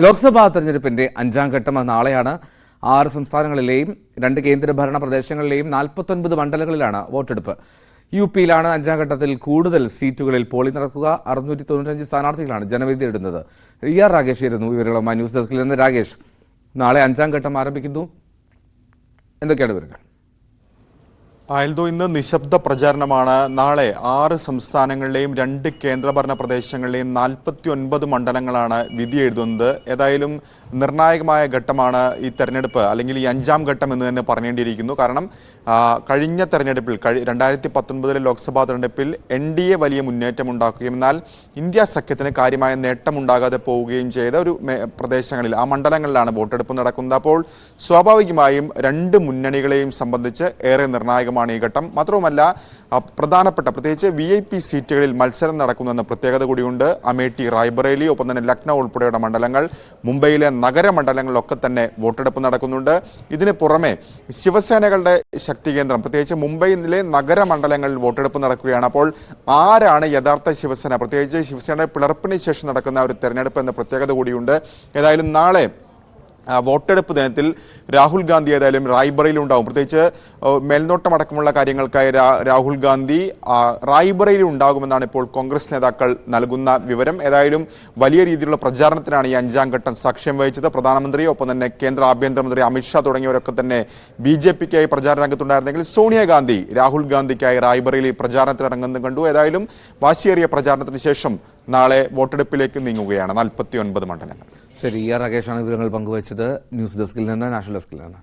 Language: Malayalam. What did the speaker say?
ലോക്സഭാ തെരഞ്ഞെടുപ്പിന്റെ അഞ്ചാം ഘട്ടം നാളെയാണ്. 6 സംസ്ഥാനങ്ങളിലെയും 2 കേന്ദ്രഭരണ പ്രദേശങ്ങളിലെയും 49 മണ്ഡലങ്ങളിലാണ് വോട്ടെടുപ്പ്. യുപിയിലാണ് അഞ്ചാം ഘട്ടത്തിൽ കൂടുതൽ സീറ്റുകളിൽ പോളിംഗ് നടക്കുക. 695 സ്ഥാനാർത്ഥികളാണ് ജനവിധി ഇടുന്നത്. ആർ രാകേഷ് ആയിരുന്നു വിവരങ്ങളുമായി ന്യൂസ് ഡെസ്കിൽ നിന്ന്. രാകേഷ്, നാളെ അഞ്ചാം ഘട്ടം ആരംഭിക്കുന്നു, എന്തൊക്കെയാണ് വിവരങ്ങൾ? ആയൽദോ ഇന്ന് നിശബ്ദ പ്രചാരണമാണ്. നാളെ 6 സംസ്ഥാനങ്ങളിലെയും 2 കേന്ദ്രഭരണ പ്രദേശങ്ങളിലെയും 49 മണ്ഡലങ്ങളാണ് വിധി എഴുതുന്നത്. ഏതായാലും നിർണായകമായ ഘട്ടമാണ് ഈ തെരഞ്ഞെടുപ്പ്, അല്ലെങ്കിൽ ഈ അഞ്ചാം ഘട്ടം എന്ന് തന്നെ പറയേണ്ടിയിരിക്കുന്നു. കാരണം കഴിഞ്ഞ തെരഞ്ഞെടുപ്പിൽ 2019 ലോക്സഭാ തെരഞ്ഞെടുപ്പിൽ NDA വലിയ മുന്നേറ്റം ഉണ്ടാക്കുകയും എന്നാൽ ഇന്ത്യ സഖ്യത്തിന് കാര്യമായ നേട്ടമുണ്ടാകാതെ പോവുകയും ചെയ്ത ഒരു പ്രദേശങ്ങളിൽ, ആ മണ്ഡലങ്ങളിലാണ് വോട്ടെടുപ്പ് നടക്കുന്നത്. അപ്പോൾ സ്വാഭാവികമായും 2 മുന്നണികളെയും സംബന്ധിച്ച് ഏറെ നിർണായകമാണ് ഈ ഘട്ടം. മാത്രവുമല്ല, പ്രധാനപ്പെട്ട പ്രത്യേകിച്ച് VIP സീറ്റുകളിൽ മത്സരം നടക്കുന്നുവെന്ന പ്രത്യേകത കൂടിയുണ്ട്. അമേഠി, റായ്ബറേലി, ഒപ്പം തന്നെ ലക്നൗ ഉൾപ്പെടെയുള്ള മണ്ഡലങ്ങൾ, മുംബൈയിലെ നഗരമണ്ഡലങ്ങളിലൊക്കെ തന്നെ വോട്ടെടുപ്പ് നടക്കുന്നുണ്ട്. ഇതിന് പുറമെ ശിവസേനകളുടെ ശക്തി കേന്ദ്രം, പ്രത്യേകിച്ച് മുംബൈയിലെ നഗരമണ്ഡലങ്ങളിൽ വോട്ടെടുപ്പ് നടക്കുകയാണ്. അപ്പോൾ ആരാണ് യഥാർത്ഥ ശിവസേന, പ്രത്യേകിച്ച് ശിവസേനയുടെ പിളർപ്പിന് ശേഷം നടക്കുന്ന ഒരു തെരഞ്ഞെടുപ്പ് എന്ന പ്രത്യേകത കൂടിയുണ്ട്. ഏതായാലും നാളെ വോട്ടെടുപ്പ് ദിനത്തിൽ രാഹുൽ ഗാന്ധി ഏതായാലും റായ്ബറയിൽ ഉണ്ടാവും. പ്രത്യേകിച്ച് മേൽനോട്ടമടക്കമുള്ള കാര്യങ്ങൾക്കായി രാഹുൽ ഗാന്ധി റായ്ബറയിൽ ഉണ്ടാകുമെന്നാണ് ഇപ്പോൾ കോൺഗ്രസ് നേതാക്കൾ നൽകുന്ന വിവരം. ഏതായാലും വലിയ രീതിയിലുള്ള പ്രചാരണത്തിനാണ് ഈ അഞ്ചാം ഘട്ടം സാക്ഷ്യം വഹിച്ചത്. പ്രധാനമന്ത്രി, ഒപ്പം തന്നെ കേന്ദ്ര ആഭ്യന്തരമന്ത്രി അമിത്ഷാ തുടങ്ങിയവരൊക്കെ തന്നെ BJPക്കായി പ്രചാരണ രംഗത്തുണ്ടായിരുന്നെങ്കിൽ സോണിയാഗാന്ധി രാഹുൽ ഗാന്ധിക്കായി റായ്ബറയിൽ പ്രചാരണത്തിൽ ഇറങ്ങുന്നത് കണ്ടു. ഏതായാലും വാശിയേറിയ പ്രചാരണത്തിന് ശേഷം നാളെ വോട്ടെടുപ്പിലേക്ക് നീങ്ങുകയാണ് 49 മണ്ഡലങ്ങൾ. ശരി, ആർ രാകേഷാണ് വിവരങ്ങൾ പങ്കുവച്ചത് ന്യൂസ് ഡെസ്കിൽ നിന്ന്, നാഷണൽ ഡെസ്കിൽ നിന്ന്.